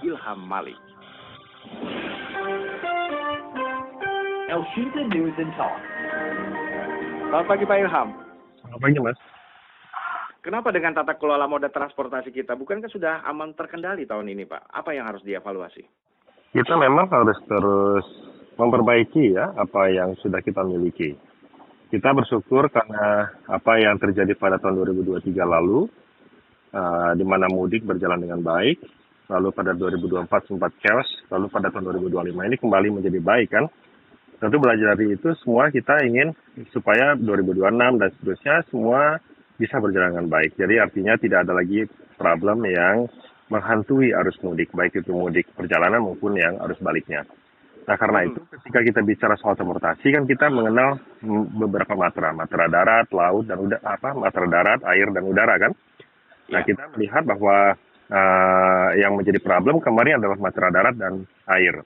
Ilham Malik. El Shinta News and Talk. Selamat pagi Pak Ilham. Selamat pagi Mas. Kenapa dengan tata kelola moda transportasi kita bukankah sudah aman terkendali tahun ini Pak? Apa yang harus dievaluasi? Kita memang harus terus memperbaiki ya apa yang sudah kita miliki. Kita bersyukur karena apa yang terjadi pada tahun 2023 lalu, di mana mudik berjalan dengan baik, lalu pada 2024 sempat chaos, lalu pada tahun 2025 ini kembali menjadi baik kan. Tentu belajar dari itu semua kita ingin supaya 2026 dan seterusnya semua bisa berjalan dengan baik. Jadi artinya tidak ada lagi problem yang menghantui arus mudik, baik itu mudik perjalanan maupun yang arus baliknya. Nah karena itu ketika kita bicara soal transportasi kan kita mengenal beberapa matra darat, laut dan matra darat, air dan udara kan. Nah kita melihat bahwa yang menjadi problem kemarin adalah matra darat dan air.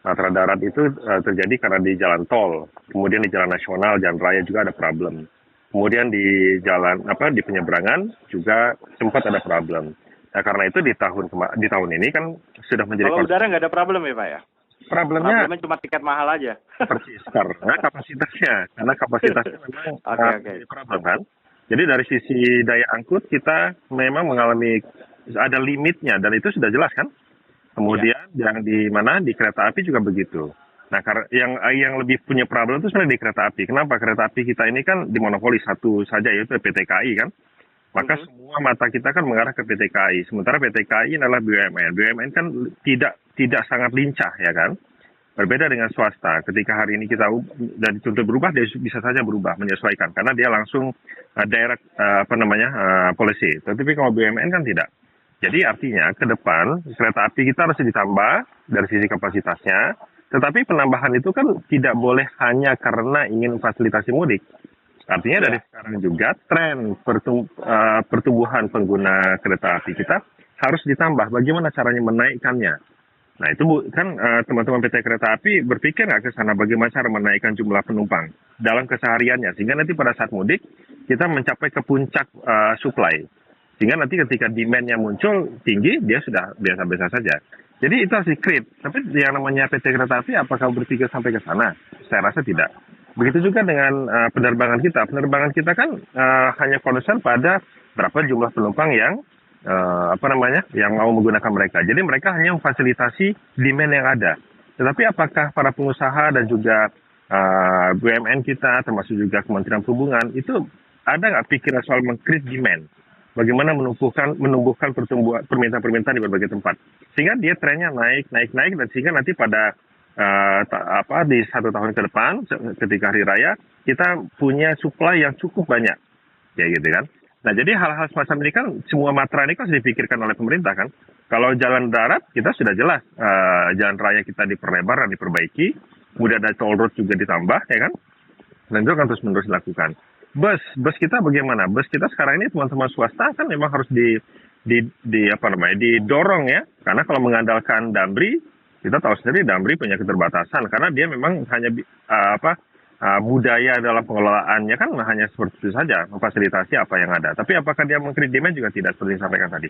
Matra darat itu terjadi karena di jalan tol, kemudian di jalan nasional, jalan raya juga ada problem. Kemudian di jalan di penyeberangan juga sempat ada problem. Nah karena itu di tahun ini kan sudah menjadi. Kalau udara nggak ada problem ya Pak ya? Problemnya cuma tiket mahal aja. Persis, karena kapasitasnya memang jadi problem kan. Jadi dari sisi daya angkut kita memang mengalami ada limitnya dan itu sudah jelas kan. Kemudian yang di kereta api juga begitu. Nah, yang lebih punya problem itu sebenarnya di kereta api. Kenapa? Kereta api kita ini kan dimonopoli satu saja yaitu PT KAI kan. Maka semua mata kita kan mengarah ke PT KAI. Sementara PT KAI adalah BUMN. BUMN kan tidak sangat lincah ya kan. Berbeda dengan swasta. Ketika hari ini kita dan dituntut berubah, dia bisa saja berubah, menyesuaikan karena dia langsung direct policy. Tetapi kalau BUMN kan tidak. Jadi artinya ke depan kereta api kita harus ditambah dari sisi kapasitasnya. Tetapi penambahan itu kan tidak boleh hanya karena ingin fasilitasi mudik. Artinya dari sekarang juga tren pertumbuhan pengguna kereta api kita harus ditambah. Bagaimana caranya menaikkannya? Nah itu kan teman-teman PT Kereta Api berpikir nggak ke sana bagaimana cara menaikkan jumlah penumpang dalam kesehariannya. Sehingga nanti pada saat mudik kita mencapai ke puncak supply. Sehingga nanti ketika demand-nya muncul tinggi, dia sudah biasa-biasa saja. Jadi itu harus di-create. Tapi yang namanya PT Kereta Api apakah berpikir sampai ke sana? Saya rasa tidak. Begitu juga dengan penerbangan kita. Penerbangan kita kan hanya concern pada berapa jumlah penumpang yang yang mau menggunakan mereka. Jadi mereka hanya memfasilitasi demand yang ada. Tetapi apakah para pengusaha dan juga BUMN kita, termasuk juga Kementerian Perhubungan, itu ada nggak pikiran soal meng-create demand? Bagaimana menumbuhkan permintaan-permintaan di berbagai tempat. Sehingga dia trennya naik, dan sehingga nanti pada di 1 tahun ke depan ketika hari raya kita punya supply yang cukup banyak ya gitu kan. Nah jadi hal-hal semacam ini kan semua matra ini kan harus dipikirkan oleh pemerintah kan. Kalau jalan darat kita sudah jelas jalan raya kita diperlebar dan diperbaiki, kemudian ada toll road juga ditambah ya kan, dan itu akan terus menerus dilakukan. Bus kita bagaimana? Bus kita sekarang ini teman-teman swasta kan memang harus didorong ya, karena kalau mengandalkan Damri kita tahu sendiri Damri punya keterbatasan karena dia memang hanya budaya dalam pengelolaannya kan hanya seperti itu saja, memfasilitasi apa yang ada. Tapi apakah dia meng-create demand juga tidak seperti yang disampaikan tadi.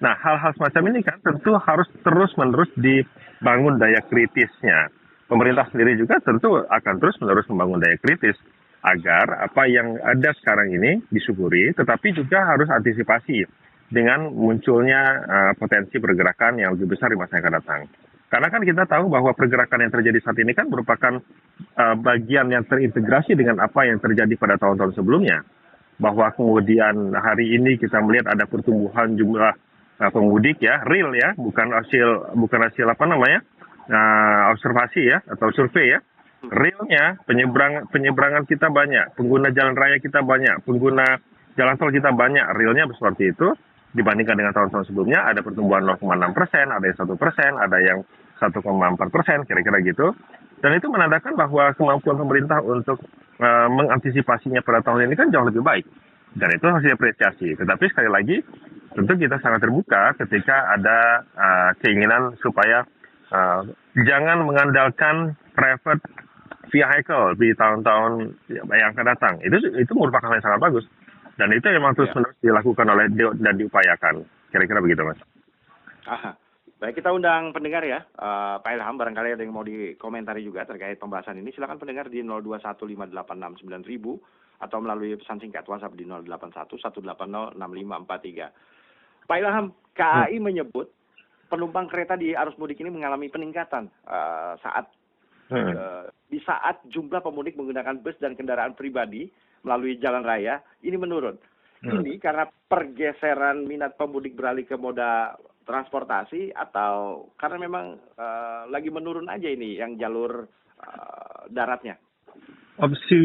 Nah, hal-hal semacam ini kan tentu harus terus-menerus dibangun daya kritisnya. Pemerintah sendiri juga tentu akan terus-menerus membangun daya kritis agar apa yang ada sekarang ini disyukuri, tetapi juga harus antisipasi dengan munculnya potensi pergerakan yang lebih besar di masa yang akan datang. Karena kan kita tahu bahwa pergerakan yang terjadi saat ini kan merupakan bagian yang terintegrasi dengan apa yang terjadi pada tahun-tahun sebelumnya. Bahwa kemudian hari ini kita melihat ada pertumbuhan jumlah pemudik ya, real ya, bukan hasil observasi ya atau survei ya. Realnya penyeberangan kita banyak, pengguna jalan raya kita banyak, pengguna jalan tol kita banyak, realnya seperti itu. Dibandingkan dengan tahun-tahun sebelumnya ada pertumbuhan 0,6%, ada yang 1%, ada yang 1,4%, kira-kira gitu. Dan itu menandakan bahwa kemampuan pemerintah untuk mengantisipasinya pada tahun ini kan jauh lebih baik. Dan itu harus diapresiasi. Tetapi sekali lagi, tentu kita sangat terbuka ketika ada keinginan supaya jangan mengandalkan private vehicle di tahun-tahun yang akan datang. Itu merupakan hal yang sangat bagus. Dan itu memang terus-menerus dilakukan oleh dan diupayakan. Kira-kira begitu, Mas. Aha. Baik, kita undang pendengar ya, Pak Ilham, barangkali ada yang mau dikomentari juga terkait pembahasan ini. Silakan pendengar di 0215869000 atau melalui pesan singkat WhatsApp di 0811806543. Pak Ilham, KAI menyebut penumpang kereta di arus mudik ini mengalami peningkatan di saat jumlah pemudik menggunakan bus dan kendaraan pribadi melalui jalan raya ini menurun. Ini karena pergeseran minat pemudik beralih ke moda transportasi atau karena memang lagi menurun aja ini yang jalur daratnya? Opsi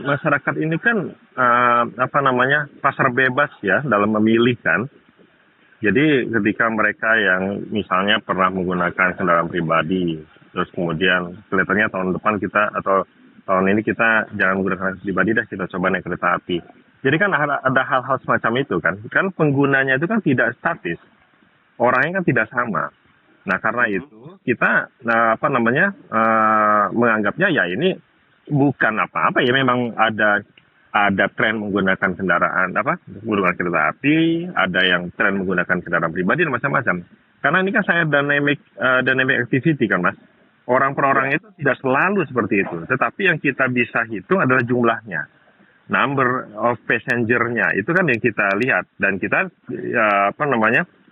masyarakat ini kan pasar bebas ya dalam memilih kan. Jadi ketika mereka yang misalnya pernah menggunakan kendaraan pribadi, terus kemudian kelihatannya tahun depan kita atau tahun ini kita jangan menggunakan pribadi dah, kita coba naik kereta api. Jadi kan ada hal-hal semacam itu kan. Kan penggunanya itu kan tidak statis. Orangnya kan tidak sama. Nah karena itu kita menganggapnya ya ini bukan apa-apa ya, memang ada tren menggunakan menggunakan kereta api, ada yang tren menggunakan kendaraan pribadi dan macam-macam. Karena ini kan saya dynamic activity kan Mas. Orang per orang itu tidak selalu seperti itu, tetapi yang kita bisa hitung adalah jumlahnya. Number of passenger-nya itu kan yang kita lihat, dan kita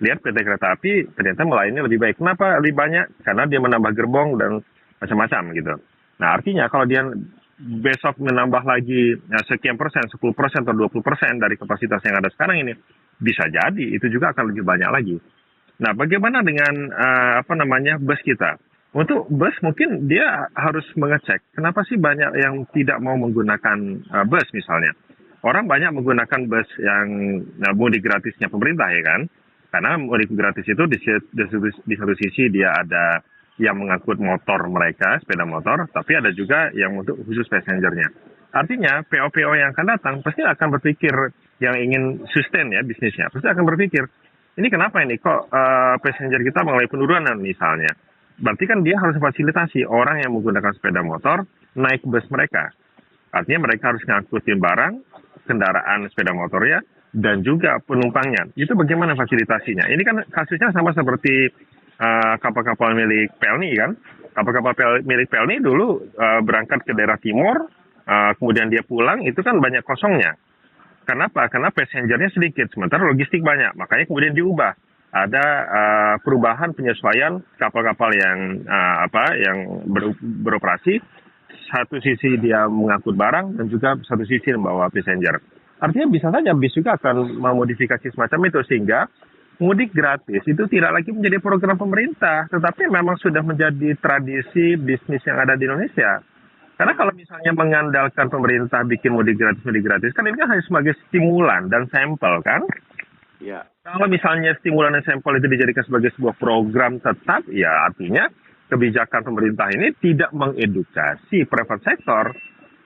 lihat PT Kereta Api ternyata melayani lebih baik. Kenapa lebih banyak? Karena dia menambah gerbong dan macam-macam gitu. Nah artinya kalau dia besok menambah lagi sekian persen, 10% atau 20% dari kapasitas yang ada sekarang ini, bisa jadi itu juga akan lebih banyak lagi. Nah bagaimana dengan bus kita? Untuk bus mungkin dia harus mengecek kenapa sih banyak yang tidak mau menggunakan bus misalnya. Orang banyak menggunakan bus yang mudik gratisnya pemerintah ya kan. Karena mudik gratis itu di satu sisi dia ada yang mengangkut motor mereka, sepeda motor, tapi ada juga yang untuk khusus passengernya. Artinya PO-PO yang akan datang pasti akan berpikir yang ingin sustain ya bisnisnya. Pasti akan berpikir, ini kenapa ini kok passenger kita mengalami penurunan misalnya. Berarti kan dia harus fasilitasi orang yang menggunakan sepeda motor naik bus mereka. Artinya mereka harus ngangkutin barang, kendaraan sepeda motornya, dan juga penumpangnya. Itu bagaimana fasilitasinya? Ini kan kasusnya sama seperti kapal-kapal milik Pelni kan. Kapal-kapal milik Pelni dulu berangkat ke daerah timur, kemudian dia pulang, itu kan banyak kosongnya. Kenapa? Karena passengernya sedikit, sementara logistik banyak. Makanya kemudian diubah. Ada perubahan penyesuaian kapal-kapal yang beroperasi. Satu sisi dia mengangkut barang dan juga satu sisi membawa passenger. Artinya bisa saja bis juga akan memodifikasi semacam itu sehingga mudik gratis itu tidak lagi menjadi program pemerintah, tetapi memang sudah menjadi tradisi bisnis yang ada di Indonesia. Karena kalau misalnya mengandalkan pemerintah bikin mudik gratis, kan ini kan hanya sebagai stimulan dan sampel kan? Ya. Kalau misalnya stimulan dan sampel itu dijadikan sebagai sebuah program tetap, ya artinya kebijakan pemerintah ini tidak mengedukasi private sector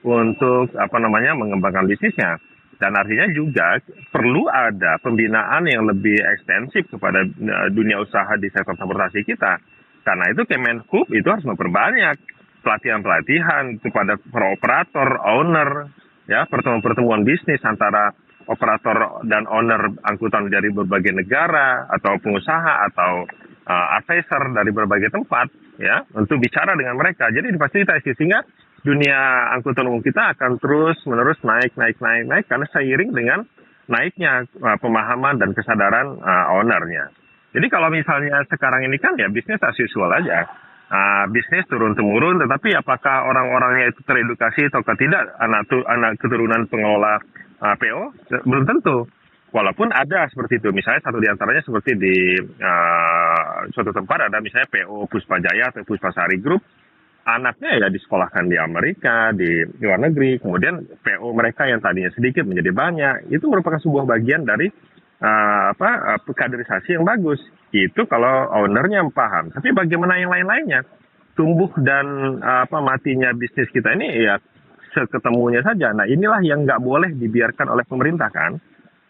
untuk mengembangkan bisnisnya. Dan artinya juga perlu ada pembinaan yang lebih ekstensif kepada dunia usaha di sektor transportasi kita. Karena itu Kemenhub itu harus memperbanyak pelatihan-pelatihan kepada operator, owner, ya pertemuan-pertemuan bisnis antara operator dan owner angkutan dari berbagai negara atau pengusaha atau advisor dari berbagai tempat, ya untuk bicara dengan mereka. Jadi difasilitasi sehingga dunia angkutan umum kita akan terus-menerus naik karena seiring dengan naiknya pemahaman dan kesadaran ownernya. Jadi kalau misalnya sekarang ini kan ya bisnis as usual aja. Bisnis turun-temurun, tetapi apakah orang-orangnya itu teredukasi atau tidak anak keturunan pengelola PO? Belum tentu. Walaupun ada seperti itu. Misalnya satu di antaranya seperti di suatu tempat ada misalnya PO Puspajaya atau Puspasari Group. Anaknya ya disekolahkan di Amerika, di luar negeri, kemudian PO mereka yang tadinya sedikit menjadi banyak, itu merupakan sebuah bagian dari kaderisasi yang bagus. Itu kalau ownernya paham. Tapi bagaimana yang lain-lainnya? Tumbuh dan matinya bisnis kita ini ya seketemunya saja. Nah inilah yang nggak boleh dibiarkan oleh pemerintah kan.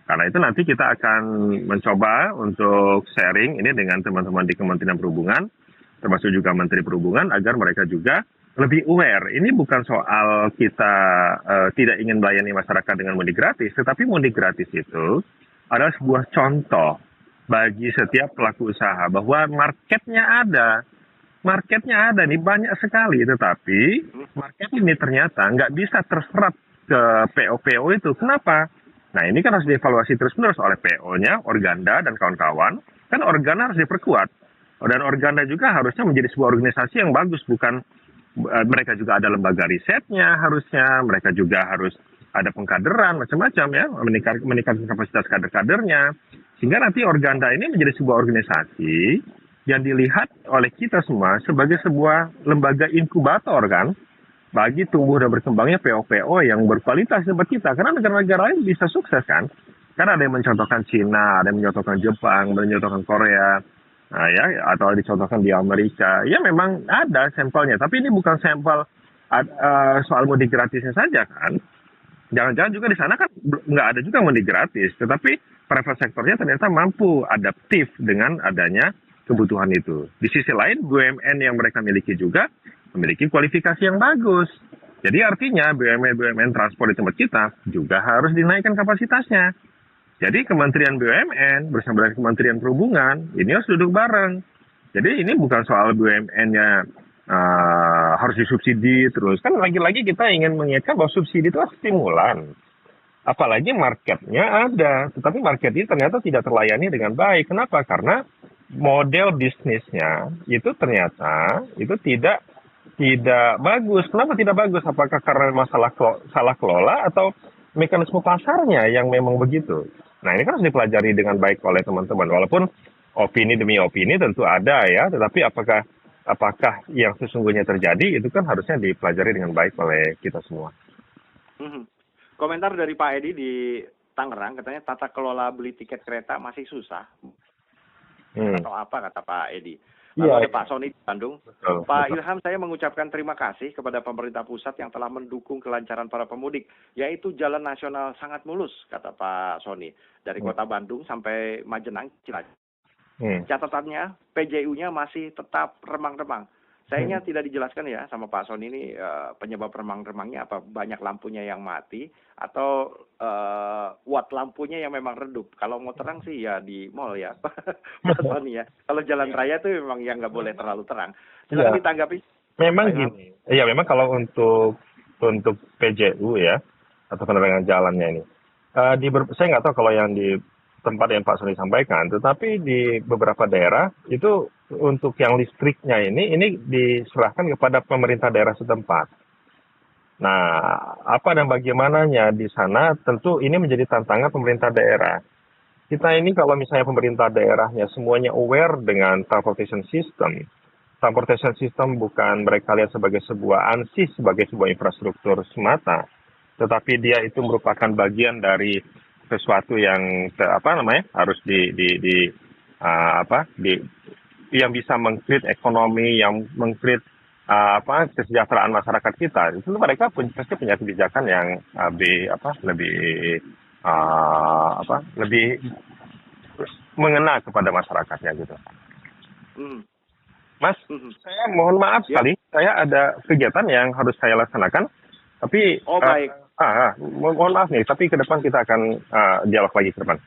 Karena itu nanti kita akan mencoba untuk sharing ini dengan teman-teman di Kementerian Perhubungan, termasuk juga Menteri Perhubungan, agar mereka juga lebih aware. Ini bukan soal kita tidak ingin melayani masyarakat dengan mudik gratis, tetapi mudik gratis itu adalah sebuah contoh bagi setiap pelaku usaha bahwa marketnya ada nih banyak sekali, tetapi market ini ternyata nggak bisa terserap ke PO-PO itu. Kenapa? Nah ini kan harus dievaluasi terus-menerus oleh PO-nya, Organda dan kawan-kawan. Kan Organda harus diperkuat. Dan Organda juga harusnya menjadi sebuah organisasi yang bagus, bukan mereka juga ada lembaga risetnya harusnya, mereka juga harus ada pengkaderan macam-macam ya, meningkatkan kapasitas kader-kadernya, sehingga nanti Organda ini menjadi sebuah organisasi yang dilihat oleh kita semua sebagai sebuah lembaga inkubator kan, bagi tumbuh dan berkembangnya PO-PO yang berkualitas di tempat kita. Karena negara-negara lain bisa sukses kan, karena ada yang mencontohkan Cina, ada yang mencontohkan Jepang, ada yang mencontohkan Korea, nah, ya, atau dicontohkan di Amerika. Ya memang ada sampelnya, tapi ini bukan sampel soal mudik gratisnya saja kan. Jangan-jangan juga di sana kan nggak ada juga mudik gratis, tetapi private sektornya ternyata mampu adaptif dengan adanya kebutuhan itu. Di sisi lain, BUMN yang mereka miliki juga memiliki kualifikasi yang bagus. Jadi artinya BUMN transport di tempat kita juga harus dinaikkan kapasitasnya. Jadi Kementerian BUMN bersama dengan Kementerian Perhubungan ini harus duduk bareng. Jadi ini bukan soal BUMN-nya harus disubsidi terus. Kan lagi-lagi kita ingin mengingatkan bahwa subsidi itu stimulan. Apalagi marketnya ada, tetapi market ini ternyata tidak terlayani dengan baik. Kenapa? Karena model bisnisnya itu ternyata itu tidak bagus. Kenapa tidak bagus? Apakah karena masalah salah kelola atau mekanisme pasarnya yang memang begitu? Nah ini kan harus dipelajari dengan baik oleh teman-teman. Walaupun opini demi opini tentu ada ya, tetapi apakah yang sesungguhnya terjadi itu kan harusnya dipelajari dengan baik oleh kita semua. Komentar dari Pak Edi di Tangerang, katanya tata kelola beli tiket kereta masih susah. Atau apa kata Pak Edi? Lalu ada Pak Sony di Bandung. Pak Ilham, saya mengucapkan terima kasih kepada pemerintah pusat yang telah mendukung kelancaran para pemudik, yaitu jalan nasional sangat mulus, kata Pak Sony. Dari kota Bandung sampai Majenang, Cilacap. Catatannya, PJU-nya masih tetap remang-remang. Sayangnya tidak dijelaskan ya sama Pak Sony ini penyebab remang-remangnya apa, banyak lampunya yang mati atau watt lampunya yang memang redup. Kalau mau terang sih ya di mall ya Pak Sony ya. Kalau jalan raya itu memang yang nggak boleh terlalu terang. Silakan ditanggapi. Memang gini, ya memang kalau untuk PJU ya atau penerangan jalannya ini, saya nggak tahu kalau yang di tempat yang Pak Sony sampaikan, tetapi di beberapa daerah itu untuk yang listriknya ini diserahkan kepada pemerintah daerah setempat. Nah, apa dan bagaimananya di sana tentu ini menjadi tantangan pemerintah daerah. Kita ini kalau misalnya pemerintah daerahnya semuanya aware dengan transportation system. Transportation system bukan mereka lihat sebagai sebuah ANSI, sebagai sebuah infrastruktur semata, tetapi dia itu merupakan bagian dari sesuatu yang harus yang bisa meng-create ekonomi, yang meng-create kesejahteraan masyarakat kita. Itu mereka pasti punya kebijakan yang lebih mengena kepada masyarakatnya gitu. Mas, saya mohon maaf sekali, saya ada kegiatan yang harus saya laksanakan, tapi baik. Mohon maaf nih, tapi ke depan kita akan dialog lagi ke depan.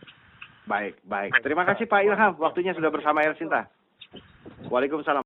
Baik. Terima kasih Pak Ilham, waktunya sudah bersama El Sinta. Waalaikumsalam.